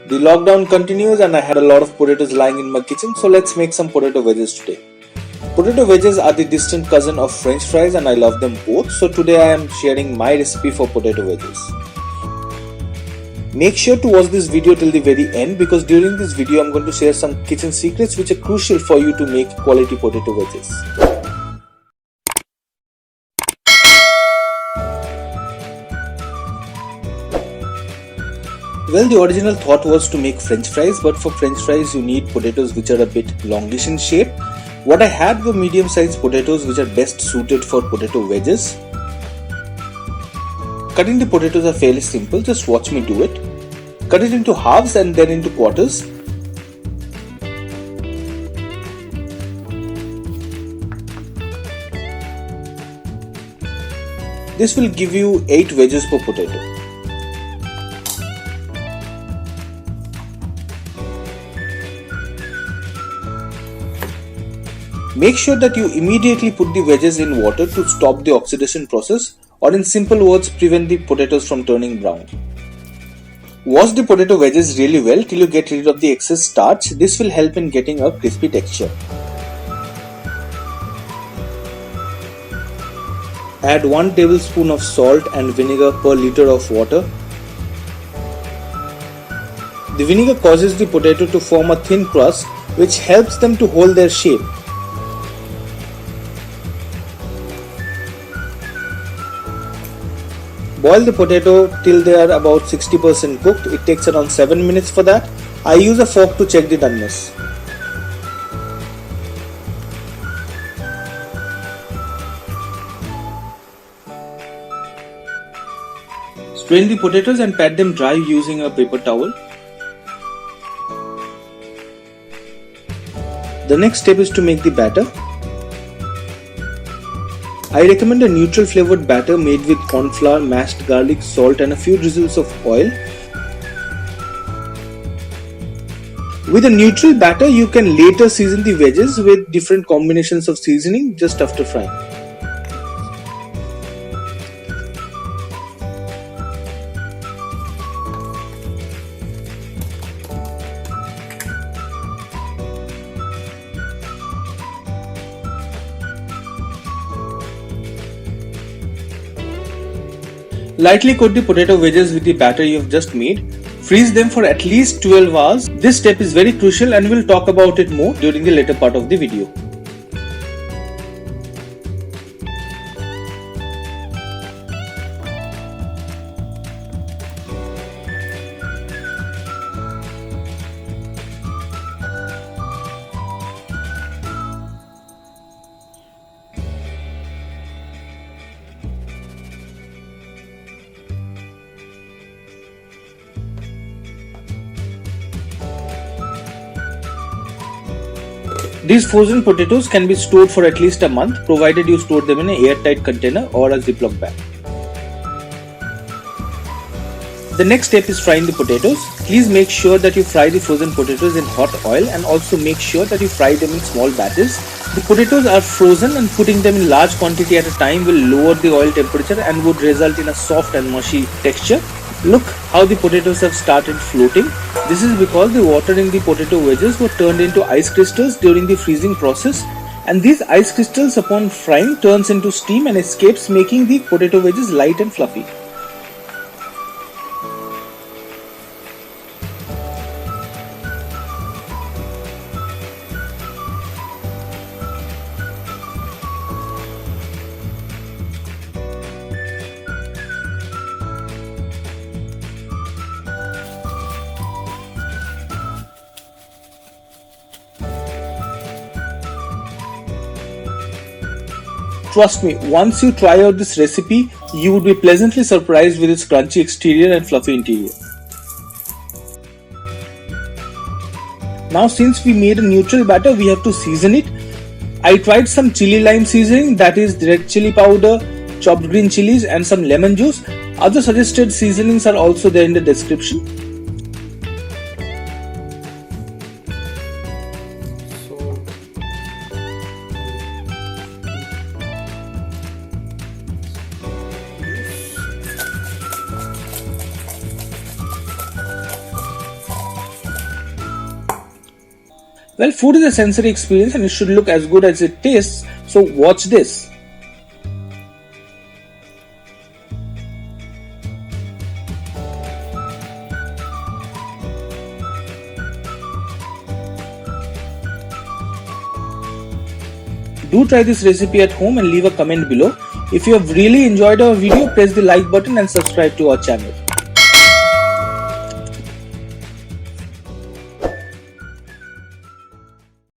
The lockdown continues and I had a lot of potatoes lying in my kitchen, so let's make some potato wedges today. Potato wedges are the distant cousin of French fries and I love them both, so today I am sharing my recipe for potato wedges. Make sure to watch this video till the very end because during this video I am going to share some kitchen secrets which are crucial for you to make quality potato wedges. Well, the original thought was to make French fries, but for French fries you need potatoes which are a bit longish in shape. What I had were medium-sized potatoes which are best suited for potato wedges. Cutting the potatoes are fairly simple, just watch me do it. Cut it into halves and then into quarters. This will give you 8 wedges per potato. Make sure that you immediately put the wedges in water to stop the oxidation process, or in simple words, prevent the potatoes from turning brown. Wash the potato wedges really well till you get rid of the excess starch. This will help in getting a crispy texture. Add 1 tablespoon of salt and vinegar per liter of water. The vinegar causes the potato to form a thin crust which helps them to hold their shape. Boil the potato till they are about 60% cooked. It takes around 7 minutes for that. I use a fork to check the doneness. Strain the potatoes and pat them dry using a paper towel. The next step is to make the batter. I recommend a neutral flavored batter made with corn flour, mashed garlic, salt and a few drizzles of oil. With a neutral batter, you can later season the wedges with different combinations of seasoning just after frying. Lightly coat the potato wedges with the batter you have just made. Freeze them for at least 12 hours. This step is very crucial and we'll talk about it more during the later part of the video. These frozen potatoes can be stored for at least a month provided you store them in an airtight container or a Ziploc bag. The next step is frying the potatoes. Please make sure that you fry the frozen potatoes in hot oil and also make sure that you fry them in small batches. The potatoes are frozen and putting them in large quantity at a time will lower the oil temperature and would result in a soft and mushy texture. Look how the potatoes have started floating. This is because the water in the potato wedges were turned into ice crystals during the freezing process, and these ice crystals upon frying turns into steam and escapes, making the potato wedges light and fluffy. Trust me, once you try out this recipe, you would be pleasantly surprised with its crunchy exterior and fluffy interior. Now since we made a neutral batter, we have to season it. I tried some chili lime seasoning, that is red chili powder, chopped green chilies and some lemon juice. Other suggested seasonings are also there in the description. Well, food is a sensory experience and it should look as good as it tastes, so watch this. Do try this recipe at home and leave a comment below. If you have really enjoyed our video, press the like button and subscribe to our channel.